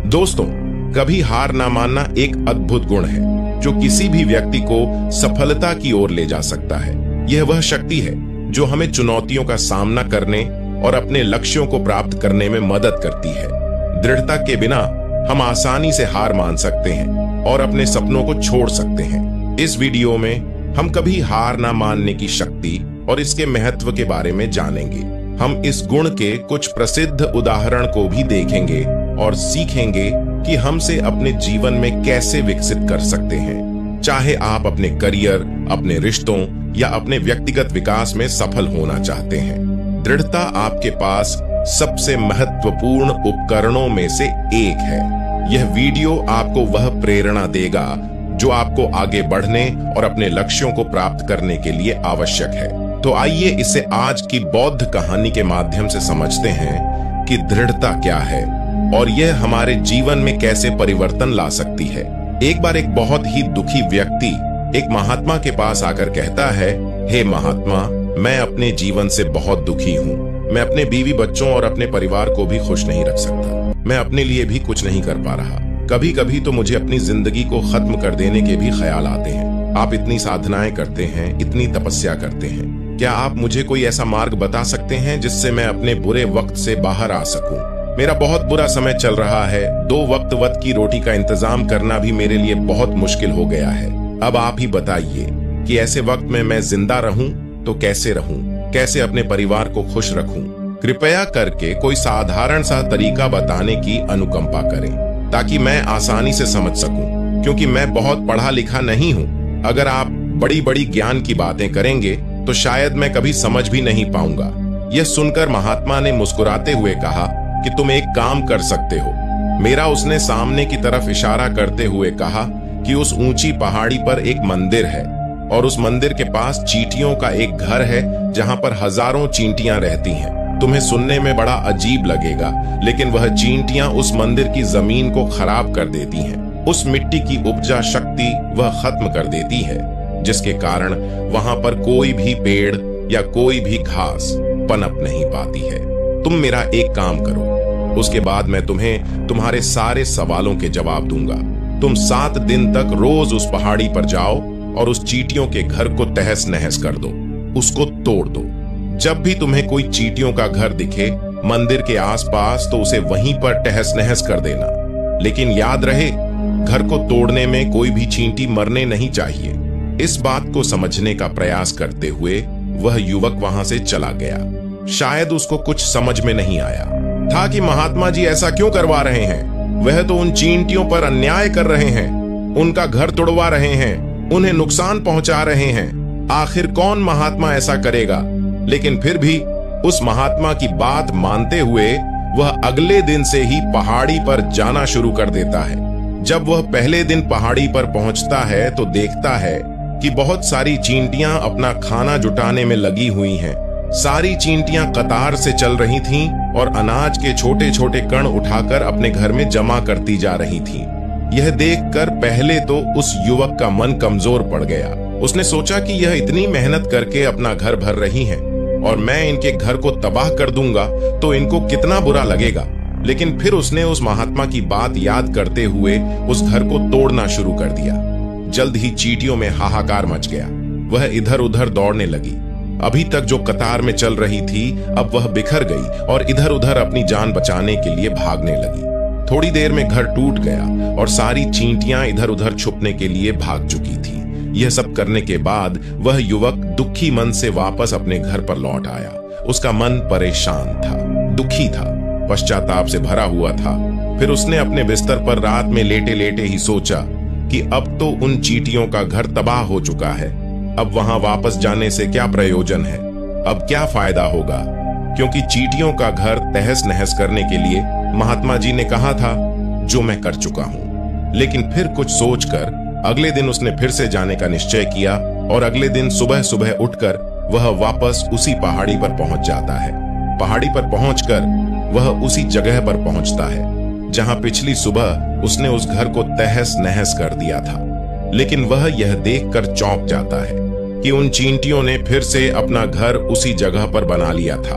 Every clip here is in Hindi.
दोस्तों, कभी हार ना मानना एक अद्भुत गुण है जो किसी भी व्यक्ति को सफलता की ओर ले जा सकता है। यह वह शक्ति है जो हमें चुनौतियों का सामना करने और अपने लक्ष्यों को प्राप्त करने में मदद करती है। दृढ़ता के बिना हम आसानी से हार मान सकते हैं और अपने सपनों को छोड़ सकते हैं। इस वीडियो में हम कभी हार ना मानने की शक्ति और इसके महत्व के बारे में जानेंगे। हम इस गुण के कुछ प्रसिद्ध उदाहरण को भी देखेंगे और सीखेंगे कि हमसे अपने जीवन में कैसे विकसित कर सकते हैं। चाहे आप अपने करियर, अपने रिश्तों या अपने व्यक्तिगत विकास में सफल होना चाहते हैं, दृढ़ता आपके पास सबसे महत्वपूर्ण उपकरणों में से एक है। यह वीडियो आपको वह प्रेरणा देगा जो आपको आगे बढ़ने और अपने लक्ष्यों को प्राप्त करने के लिए आवश्यक है। तो आइए इसे आज की बौद्ध कहानी के माध्यम से समझते हैं कि दृढ़ता क्या है और यह हमारे जीवन में कैसे परिवर्तन ला सकती है। एक बार एक बहुत ही दुखी व्यक्ति एक महात्मा के पास आकर कहता है, हे महात्मा, मैं अपने जीवन से बहुत दुखी हूँ। मैं अपने बीवी बच्चों और अपने परिवार को भी खुश नहीं रख सकता। मैं अपने लिए भी कुछ नहीं कर पा रहा। कभी कभी तो मुझे अपनी जिंदगी को खत्म कर देने के भी ख्याल आते हैं। आप इतनी साधनाएं करते हैं, इतनी तपस्या करते हैं, क्या आप मुझे कोई ऐसा मार्ग बता सकते हैं जिससे मैं अपने बुरे वक्त से बाहर आ सकूं? मेरा बहुत बुरा समय चल रहा है। 2 वक्त की रोटी का इंतजाम करना भी मेरे लिए बहुत मुश्किल हो गया है। अब आप ही बताइए कि ऐसे वक्त में मैं जिंदा रहूं तो कैसे रहूं? कैसे अपने परिवार को खुश रखूं? कृपया करके कोई साधारण सा तरीका बताने की अनुकंपा करें ताकि मैं आसानी से समझ सकूं, क्योंकि मैं बहुत पढ़ा लिखा नहीं हूं। अगर आप बड़ी बड़ी ज्ञान की बातें करेंगे तो शायद मैं कभी समझ भी नहीं पाऊंगा। यह सुनकर महात्मा ने मुस्कुराते हुए कहा कि तुम एक काम कर सकते हो। मेरा उसने सामने की तरफ इशारा करते हुए कहा कि उस ऊंची पहाड़ी पर एक मंदिर है और उस मंदिर के पास चींटियों का एक घर है जहां पर हजारों चींटियां रहती हैं। तुम्हें सुनने में बड़ा अजीब लगेगा, लेकिन वह चींटियां उस मंदिर की जमीन को खराब कर देती हैं। उस मिट्टी की उपजा शक्ति वह खत्म कर देती है, जिसके कारण वहां पर कोई भी पेड़ या कोई भी घास पनप नहीं पाती है। तुम मेरा एक काम करो, उसके बाद मैं तुम्हें तुम्हारे सारे सवालों के जवाब दूंगा। तुम 7 दिन तक रोज उस पहाड़ी पर जाओ और उस चींटियों के घर को तहस नहस कर दो, उसको तोड़ दो। जब भी तुम्हें कोई चींटियों का घर दिखे मंदिर के आसपास, तो उसे वहीं पर तहस नहस कर देना। लेकिन याद रहे, घर को तोड़ने में कोई भी चींटी मरने नहीं चाहिए। इस बात को समझने का प्रयास करते हुए वह युवक वहां से चला गया। शायद उसको कुछ समझ में नहीं आया था कि महात्मा जी ऐसा क्यों करवा रहे हैं। वह तो उन चींटियों पर अन्याय कर रहे हैं, उनका घर तोड़वा रहे हैं, उन्हें नुकसान पहुंचा रहे हैं। आखिर कौन महात्मा ऐसा करेगा? लेकिन फिर भी उस महात्मा की बात मानते हुए वह अगले दिन से ही पहाड़ी पर जाना शुरू कर देता है। जब वह पहले दिन पहाड़ी पर पहुंचता है तो देखता है कि बहुत सारी चींटियां अपना खाना जुटाने में लगी हुई हैं। सारी चींटियां कतार से चल रही थीं और अनाज के छोटे छोटे कण उठाकर अपने घर में जमा करती जा रही थीं। यह देखकर पहले तो उस युवक का मन कमजोर पड़ गया। उसने सोचा कि यह इतनी मेहनत करके अपना घर भर रही हैं और मैं इनके घर को तबाह कर दूंगा तो इनको कितना बुरा लगेगा। लेकिन फिर उसने उस महात्मा की बात याद करते हुए उस घर को तोड़ना शुरू कर दिया। जल्द ही चींटियों में हाहाकार मच गया। वह इधर उधर दौड़ने लगी। अभी तक जो कतार में चल रही थी, अब वह बिखर गई और इधर उधर अपनी जान बचाने के लिए भागने लगी। थोड़ी देर में घर टूट गया और सारी चींटियां इधर उधर छुपने के लिए भाग चुकी थी। यह सब करने के बाद वह युवक दुखी मन से वापस अपने घर पर लौट आया। उसका मन परेशान था, दुखी था, पश्चाताप से भरा हुआ था। फिर उसने अपने बिस्तर पर रात में लेटे लेटे ही सोचा कि अब तो उन चींटियों का घर तबाह हो चुका है। अब वहां वापस जाने से क्या प्रयोजन है? अब क्या फायदा होगा? क्योंकि चींटियों का घर तहस नहस करने के लिए महात्मा जी ने कहा था, जो मैं कर चुका हूं। लेकिन फिर कुछ सोचकर अगले दिन उसने फिर से जाने का निश्चय किया और अगले दिन सुबह सुबह उठकर वह वापस उसी पहाड़ी पर पहुंच जाता है। पहाड़ी पर पहुंचकर वह उसी जगह पर पहुंचता है जहां पिछली सुबह उसने उस घर को तहस नहस कर दिया था। लेकिन वह यह देखकर चौंक जाता है कि उन चींटियों ने फिर से अपना घर उसी जगह पर बना लिया था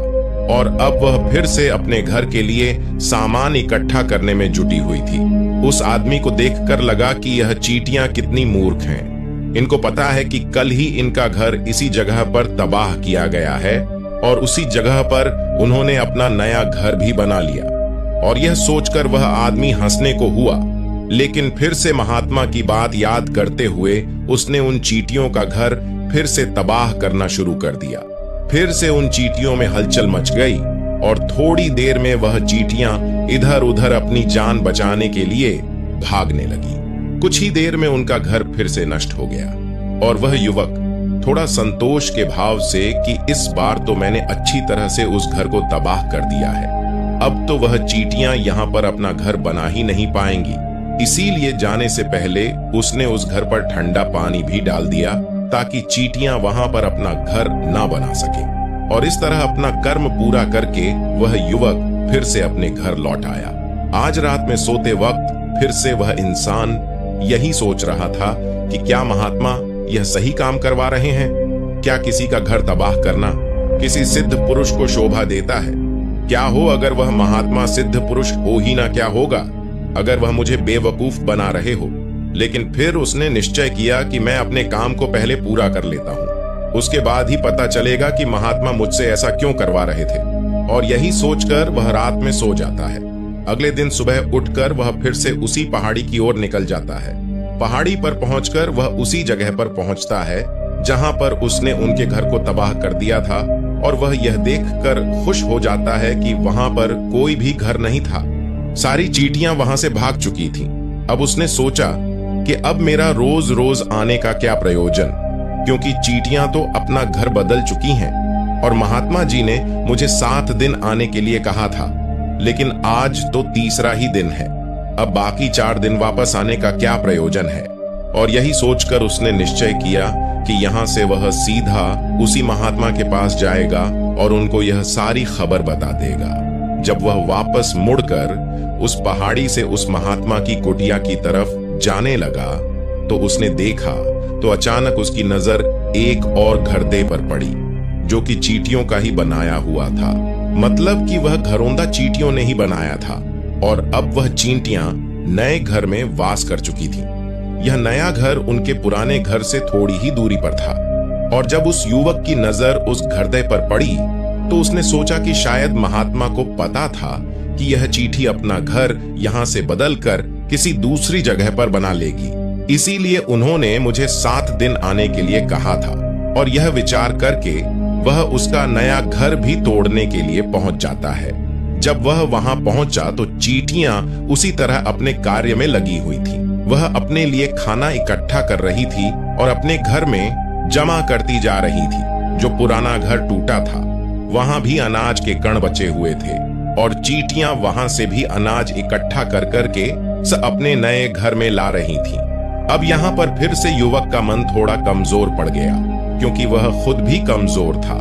और अब वह फिर से अपने घर के लिए सामान इकट्ठा करने में जुटी हुई थी। उस आदमी को देखकर लगा कि यह चींटियां कितनी मूर्ख हैं। इनको पता है कि कल ही इनका घर इसी जगह पर तबाह किया गया है और उसी जगह पर उन्होंने अपना नया घर भी बना लिया। और यह सोचकर वह आदमी हंसने को हुआ, लेकिन फिर से महात्मा की बात याद करते हुए उसने उन चींटियों का घर फिर से तबाह करना शुरू कर दिया। फिर से उन चींटियों में हलचल मच गई और थोड़ी देर में वह चींटियां इधर उधर अपनी जान बचाने के लिए भागने लगी। कुछ ही देर में उनका घर फिर से नष्ट हो गया और वह युवक थोड़ा संतोष के भाव से कि इस बार तो मैंने अच्छी तरह से उस घर को तबाह कर दिया है, अब तो वह चींटियां यहां पर अपना घर बना ही नहीं पाएंगी। इसीलिए जाने से पहले उसने उस घर पर ठंडा पानी भी डाल दिया ताकि चींटियां वहां पर अपना घर ना बना सके। और इस तरह अपना कर्म पूरा करके वह युवक फिर से अपने घर लौट आया। आज रात में सोते वक्त फिर से वह इंसान यही सोच रहा था कि क्या महात्मा यह सही काम करवा रहे हैं? क्या किसी का घर तबाह करना किसी सिद्ध पुरुष को शोभा देता है? क्या हो अगर वह महात्मा सिद्ध पुरुष हो ही ना, क्या होगा अगर वह मुझे बेवकूफ बना रहे हो? लेकिन फिर उसने निश्चय किया कि मैं अपने काम को पहले पूरा कर लेता हूँ, उसके बाद ही पता चलेगा कि महात्मा मुझसे ऐसा क्यों करवा रहे थे। और यही सोचकर वह रात में सो जाता है। अगले दिन सुबह उठकर वह फिर से उसी पहाड़ी की ओर निकल जाता है। पहाड़ी पर पहुंचकर वह उसी जगह पर पहुंचता है जहां पर उसने उनके घर को तबाह कर दिया था और वह यह देखकर खुश हो जाता है कि वहां पर कोई भी घर नहीं था। सारी चींटियां वहां से भाग चुकी थीं। अब उसने सोचा कि अब मेरा रोज रोज आने का क्या प्रयोजन, क्योंकि चींटियां तो अपना घर बदल चुकी हैं और महात्मा जी ने मुझे 7 दिन आने के लिए कहा था, लेकिन आज तो तीसरा ही दिन है। अब बाकी 4 दिन वापस आने का क्या प्रयोजन है? और यही सोचकर उसने निश्चय किया कि यहां से वह सीधा उसी महात्मा के पास जाएगा और उनको यह सारी खबर बता देगा। जब वह वापस मुड़कर उस पहाड़ी से उस महात्मा की कुटिया की तरफ जाने लगा तो उसने देखा तो अचानक उसकी नजर एक और घरदे पर पड़ी जो कि चींटियों का ही बनाया हुआ था। मतलब कि वह घरौंदा चींटियों ने ही बनाया था और अब वह चींटियां नए घर में वास कर चुकी थीं। यह नया घर उनके पुराने घर से थोड़ी ही दूरी पर था और जब उस युवक की नजर उस घरदे पर पड़ी तो उसने सोचा कि शायद महात्मा को पता था कि यह चींटी अपना घर यहां से बदलकर किसी दूसरी जगह पर बना लेगी, इसीलिए उन्होंने मुझे 7 दिन आने के लिए कहा था। और यह विचार करके वह उसका नया घर भी तोड़ने के लिए पहुंच जाता है। जब वह वहां पहुंचा तो चींटियां उसी तरह अपने कार्य में लगी हुई थीं। वह अपने लिए खाना इकट्ठा कर रही थी और अपने घर में जमा करती जा रही थी। जो पुराना घर टूटा था वहां भी अनाज के कण बचे हुए थे और चींटियां वहां से भी अनाज इकट्ठा कर करके अपने नए घर में ला रही थीं। अब यहाँ पर फिर से युवक का मन थोड़ा कमजोर पड़ गया, क्योंकि वह खुद भी कमजोर था,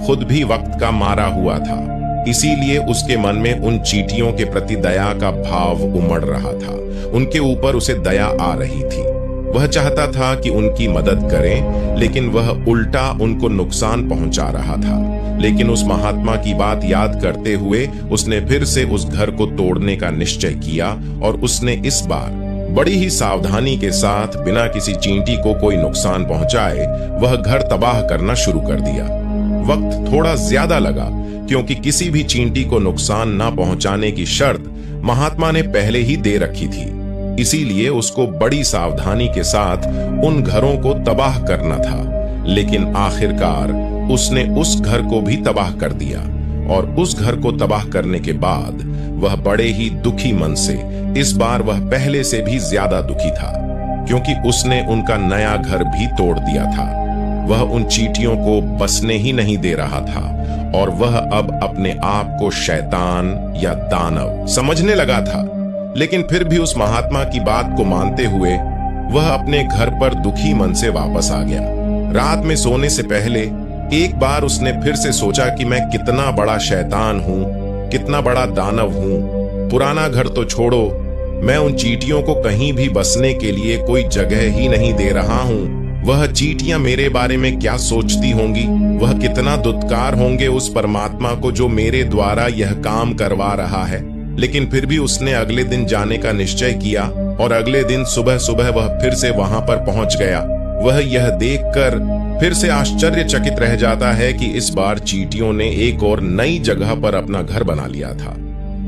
खुद भी वक्त का मारा हुआ था। इसीलिए उसके मन में उन चींटियों के प्रति दया का भाव उमड़ रहा था। उनके ऊपर उसे दया आ रही थी। वह चाहता था कि उनकी मदद करें, लेकिन वह उल्टा उनको नुकसान पहुंचा रहा था। लेकिन उस महात्मा की बात याद करते हुए उसने फिर से उस घर को तोड़ने का निश्चय किया और उसने इस बार बड़ी ही सावधानी के साथ बिना किसी चींटी को कोई नुकसान पहुंचाए वह घर तबाह करना शुरू कर दिया। वक्त थोड़ा ज्यादा लगा, क्योंकि किसी भी चींटी को नुकसान ना पहुंचाने की शर्त महात्मा ने पहले ही दे रखी थी। इसीलिए उसको बड़ी सावधानी के साथ उन घरों को तबाह करना था। लेकिन आखिरकार उसने उस घर को भी तबाह कर दिया और उस घर को तबाह करने के बाद वह बड़े ही दुखी मन से, इस बार वह पहले से भी ज्यादा दुखी था, क्योंकि उसने उनका नया घर भी तोड़ दिया था। वह उन चींटियों को बसने ही नहीं दे रहा था और वह अब अपने आप को शैतान या दानव समझने लगा था। लेकिन फिर भी उस महात्मा की बात को मानते हुए वह अपने घर पर दुखी मन से वापस आ गया। रात में सोने से पहले एक बार उसने फिर से सोचा कि मैं कितना बड़ा शैतान हूं, कितना बड़ा दानव हूं। पुराना घर तो छोड़ो, मैं उन चींटियों को कहीं भी बसने के लिए कोई जगह ही नहीं दे रहा हूं। वह चींटियां मेरे बारे में क्या सोचती होंगी, वह कितना दुत्कार होंगे उस परमात्मा को जो मेरे द्वारा यह काम करवा रहा है। लेकिन फिर भी उसने अगले दिन जाने का निश्चय किया और अगले दिन सुबह सुबह वह फिर से वहां पर पहुंच गया। वह यह देखकर फिर से आश्चर्यचकित रह जाता है कि इस बार चींटियों ने एक और नई जगह पर अपना घर बना लिया था।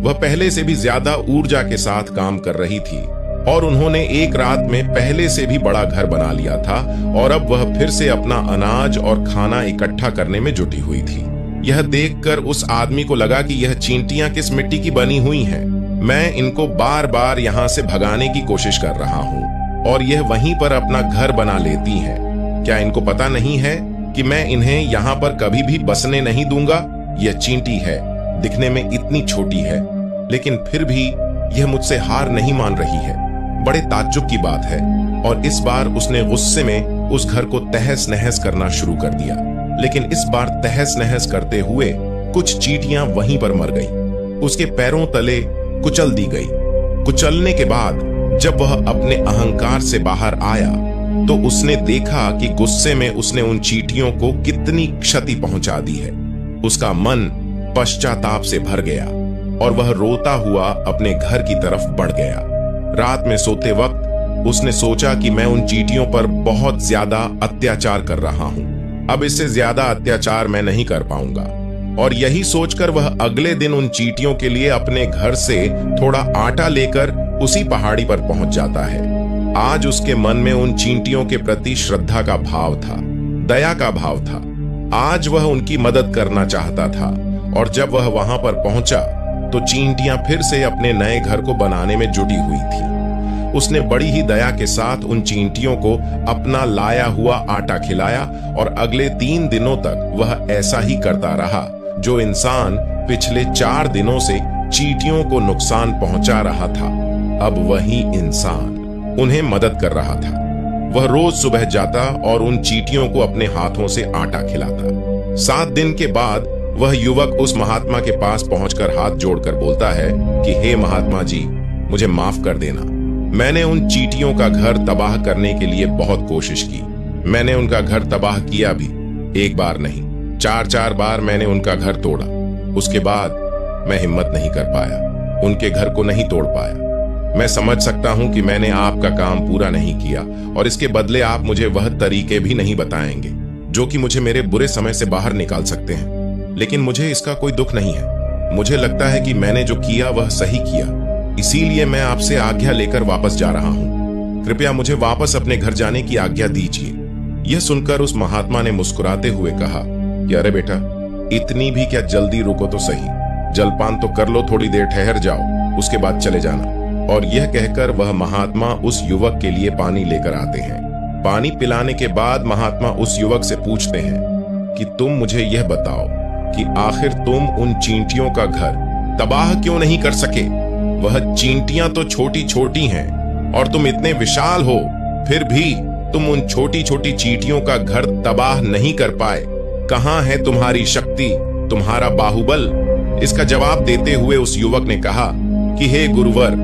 वह पहले से भी ज्यादा ऊर्जा के साथ काम कर रही थी और उन्होंने एक रात में पहले से भी बड़ा घर बना लिया था और अब वह फिर से अपना अनाज और खाना इकट्ठा करने में जुटी हुई थी। यह देखकर उस आदमी को लगा कि यह चींटियां किस मिट्टी की बनी हुई हैं। मैं इनको बार बार यहाँ से भगाने की कोशिश कर रहा हूँ और यह वहीं पर अपना घर बना लेती हैं। क्या इनको पता नहीं है कि मैं इन्हें यहाँ पर कभी भी बसने नहीं दूंगा? यह चींटी है, दिखने में इतनी छोटी है, लेकिन फिर भी यह मुझसे हार नहीं मान रही है। बड़े ताज्जुब की बात है। और इस बार उसने गुस्से में उस घर को तहस नहस करना शुरू कर दिया। लेकिन इस बार तहस नहस करते हुए कुछ चींटियां वहीं पर मर गई, उसके पैरों तले कुचल दी गई। कुचलने के बाद जब वह अपने अहंकार से बाहर आया तो उसने देखा कि गुस्से में उसने उन चींटियों को कितनी क्षति पहुंचा दी है। उसका मन पश्चाताप से भर गया और वह रोता हुआ अपने घर की तरफ बढ़ गया। रात में सोते वक्त उसने सोचा कि मैं उन चींटियों पर बहुत ज्यादा अत्याचार कर रहा हूं, अब इससे ज्यादा अत्याचार मैं नहीं कर पाऊंगा। और यही सोचकर वह अगले दिन उन चींटियों के लिए अपने घर से थोड़ा आटा लेकर उसी पहाड़ी पर पहुंच जाता है। आज उसके मन में उन चींटियों के प्रति श्रद्धा का भाव था, दया का भाव था। आज वह उनकी मदद करना चाहता था। और जब वह वहां पर पहुंचा तो चींटियां फिर से अपने नए घर को बनाने में जुटी हुई थी। उसने बड़ी ही दया के साथ उन चींटियों को अपना लाया हुआ आटा खिलाया और अगले 3 दिनों तक वह ऐसा ही करता रहा जो इंसान पिछले 4 दिनों से चींटियों को नुकसान पहुंचा रहा था। अब वही इंसान उन्हें मदद कर रहा था। वह रोज सुबह जाता और उन चींटियों को अपने हाथों से आटा खिलाता। 7 दिन के बाद वह युवक उस महात्मा के पास पहुंचकर हाथ जोड़कर बोलता है कि हे महात्मा जी, मुझे माफ कर देना। मैंने उन चींटियों का घर तबाह करने के लिए बहुत कोशिश की। मैंने उनका घर तबाह किया भी, एक बार नहीं 4-4 बार मैंने उनका घर तोड़ा। उसके बाद मैं हिम्मत नहीं कर पाया, उनके घर को नहीं तोड़ पाया। मैं समझ सकता हूं कि मैंने आपका काम पूरा नहीं किया और इसके बदले आप मुझे वह तरीके भी नहीं बताएंगे जो कि मुझे मेरे बुरे समय से बाहर निकाल सकते हैं। लेकिन मुझे इसका कोई दुख नहीं है। मुझे लगता है कि मैंने जो किया वह सही किया, इसीलिए मैं आपसे आज्ञा लेकर वापस जा रहा हूं। कृपया मुझे वापस अपने घर जाने की आज्ञा दीजिए। यह सुनकर उस महात्मा ने मुस्कुराते हुए कहा कि अरे बेटा, इतनी भी क्या जल्दी, रुको तो सही, जलपान तो कर लो, थोड़ी देर ठहर जाओ, उसके बाद चले जाना। और यह कहकर वह महात्मा उस युवक के लिए पानी लेकर आते हैं। पानी पिलाने के बाद महात्मा उस युवक से पूछते हैं कि तुम मुझे यह बताओ कि आखिर तुम उन चींटियों का घर तबाह क्यों नहीं कर सके? वह चींटियां तो छोटी छोटी हैं और तुम इतने विशाल हो, फिर भी तुम उन छोटी छोटी चींटियों का घर तबाह नहीं कर पाए। कहां है तुम्हारी शक्ति, तुम्हारा बाहुबल? इसका जवाब देते हुए उस युवक ने कहा कि हे गुरुवर,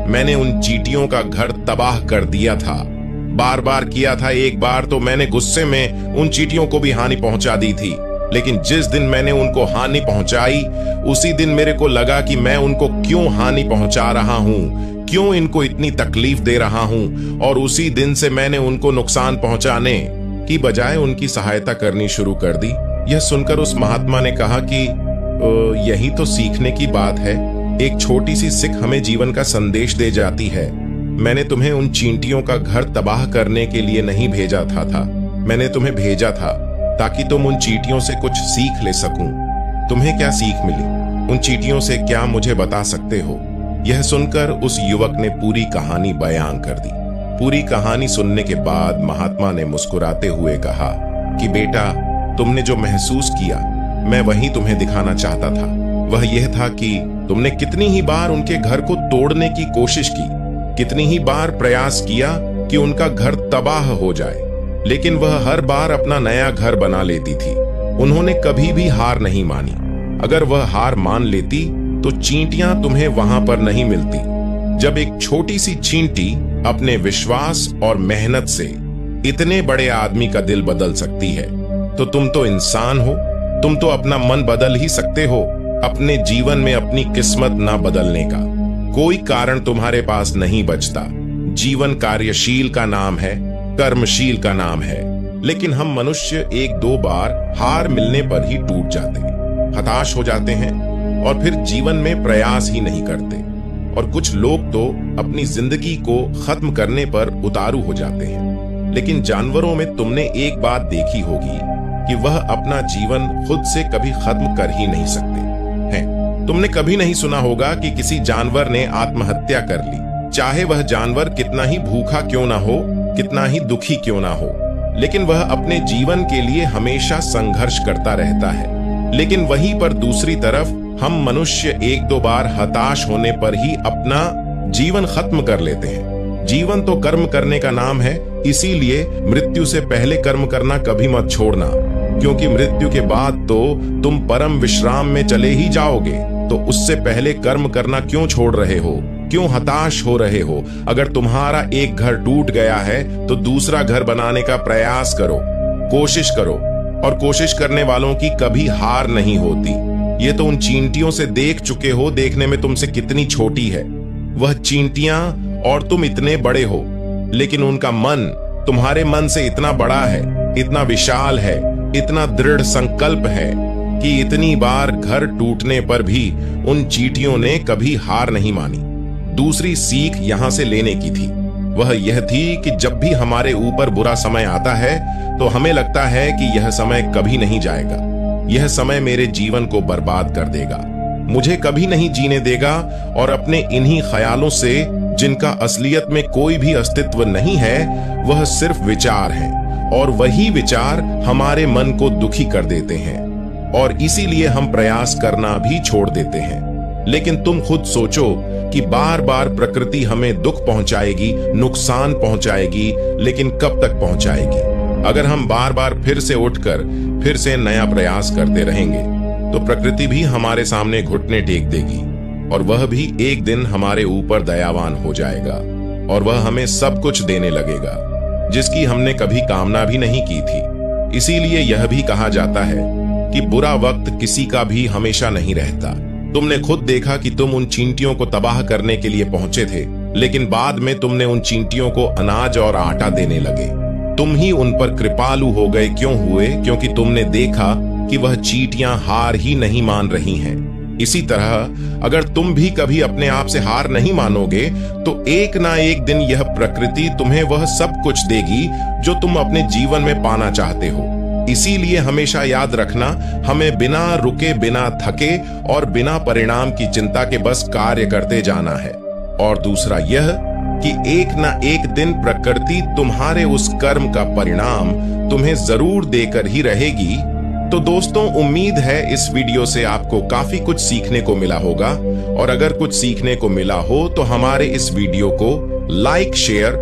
मैंने उन चींटियों का घर तबाह कर दिया था, बार बार किया था। एक बार तो मैंने गुस्से में उन चींटियों को भी हानि पहुंचा दी थी, लेकिन जिस दिन मैंने उनको हानि पहुंचाई उसी दिन मेरे को लगा कि मैं उनको क्यों हानि पहुंचा रहा हूं, क्यों इनको इतनी तकलीफ दे रहा हूं, और उसी दिन से मैंने उनको नुकसान पहुंचाने की बजाय उनकी सहायता करनी शुरू कर दी। यह सुनकर उस महात्मा ने कहा कि यही तो सीखने की बात है। एक छोटी सी सिख हमें जीवन का संदेश दे जाती है। मैंने तुम्हें उन चींटियों का घर तबाह करने के लिए नहीं भेजा था। मैंने तुम्हें भेजा था ताकि तुम उन चींटियों से कुछ सीख ले सकूं। तुम्हें क्या सीख मिली? उन चींटियों से क्या मुझे बता सकते हो? यह सुनकर उस युवक ने पूरी कहानी बयान कर दी। पूरी कहानी सुनने के बाद महात्मा ने मुस्कुराते हुए कहा कि बेटा, तुमने जो महसूस किया मैं वही तुम्हें दिखाना चाहता था। वह यह था कि तुमने कितनी ही बार उनके घर को तोड़ने की कोशिश की, कितनी ही बार प्रयास किया कि उनका घर तबाह हो जाए, लेकिन वह हर बार अपना नया घर बना लेती थी। उन्होंने कभी भी हार नहीं मानी। अगर वह हार मान लेती तो चींटियां तुम्हें वहां पर नहीं मिलती। जब एक छोटी सी चींटी अपने विश्वास और मेहनत से इतने बड़े आदमी का दिल बदल सकती है, तो तुम तो इंसान हो, तुम तो अपना मन बदल ही सकते हो। अपने जीवन में अपनी किस्मत ना बदलने का कोई कारण तुम्हारे पास नहीं बचता। जीवन कार्यशील का नाम है, कर्मशील का नाम है, लेकिन हम मनुष्य एक दो बार हार मिलने पर ही टूट जाते हैं, हताश हो जाते हैं और फिर जीवन में प्रयास ही नहीं करते। और कुछ लोग तो अपनी जिंदगी को खत्म करने पर उतारू हो जाते हैं। लेकिन जानवरों में तुमने एक बात देखी होगी कि वह अपना जीवन खुद से कभी खत्म कर ही नहीं सकते हैं। तुमने कभी नहीं सुना होगा कि किसी जानवर ने आत्महत्या कर ली, चाहे वह जानवर कितना ही भूखा क्यों ना हो, कितना ही दुखी क्यों ना हो, लेकिन वह अपने जीवन के लिए हमेशा संघर्ष करता रहता है। लेकिन वहीं पर दूसरी तरफ हम मनुष्य एक दो बार हताश होने पर ही अपना जीवन खत्म कर लेते हैं। जीवन तो कर्म करने का नाम है, इसीलिए मृत्यु से पहले कर्म करना कभी मत छोड़ना, क्योंकि मृत्यु के बाद तो तुम परम विश्राम में चले ही जाओगे। तो उससे पहले कर्म करना क्यों छोड़ रहे हो, क्यों हताश हो रहे हो? अगर तुम्हारा एक घर टूट गया है तो दूसरा घर बनाने का प्रयास करो, कोशिश करो। और कोशिश करने वालों की कभी हार नहीं होती। ये तो उन चींटियों से देख चुके हो, देखने में तुमसे कितनी छोटी है वह चींटियां और तुम इतने बड़े हो, लेकिन उनका मन तुम्हारे मन से इतना बड़ा है, इतना विशाल है, इतना दृढ़ संकल्प है कि इतनी बार घर टूटने पर भी उन चींटियों ने कभी हार नहीं मानी। दूसरी सीख यहां से लेने की थी, वह यह थी कि जब भी हमारे ऊपर बुरा समय आता है तो हमें लगता है कि यह समय कभी नहीं जाएगा, यह समय मेरे जीवन को बर्बाद कर देगा, मुझे कभी नहीं जीने देगा। और अपने इन्हीं ख्यालों से, जिनका असलियत में कोई भी अस्तित्व नहीं है, वह सिर्फ विचार हैं, और वही विचार हमारे मन को दुखी कर देते हैं और इसीलिए हम प्रयास करना भी छोड़ देते हैं। लेकिन तुम खुद सोचो कि बार बार प्रकृति हमें दुख पहुंचाएगी, नुकसान पहुंचाएगी, लेकिन कब तक पहुंचाएगी? अगर हम बार बार फिर से उठकर फिर से नया प्रयास करते रहेंगे तो प्रकृति भी हमारे सामने घुटने टेक देगी और वह भी एक दिन हमारे ऊपर दयावान हो जाएगा और वह हमें सब कुछ देने लगेगा जिसकी हमने कभी कामना भी नहीं की थी। इसीलिए यह भी कहा जाता है कि बुरा वक्त किसी का भी हमेशा नहीं रहता। तुमने खुद देखा कि तुम उन चींटियों को तबाह करने के लिए पहुंचे थे, लेकिन बाद में तुमने उन चींटियों को अनाज और आटा देने लगे। तुम ही उन पर कृपालु हो गए। क्यों हुए? क्योंकि तुमने देखा कि वह चींटियां हार ही नहीं मान रही हैं। इसी तरह अगर तुम भी कभी अपने आप से हार नहीं मानोगे तो एक ना एक दिन यह प्रकृति तुम्हें वह सब कुछ देगी जो तुम अपने जीवन में पाना चाहते हो। इसीलिए हमेशा याद रखना, हमें बिना रुके, बिना थके और बिना परिणाम की चिंता के बस कार्य करते जाना है। और दूसरा यह कि एक ना एक दिन प्रकृति तुम्हारे उस कर्म का परिणाम तुम्हें जरूर देकर ही रहेगी। तो दोस्तों, उम्मीद है इस वीडियो से आपको काफी कुछ सीखने को मिला होगा और अगर कुछ सीखने को मिला हो तो हमारे इस वीडियो को लाइक, शेयर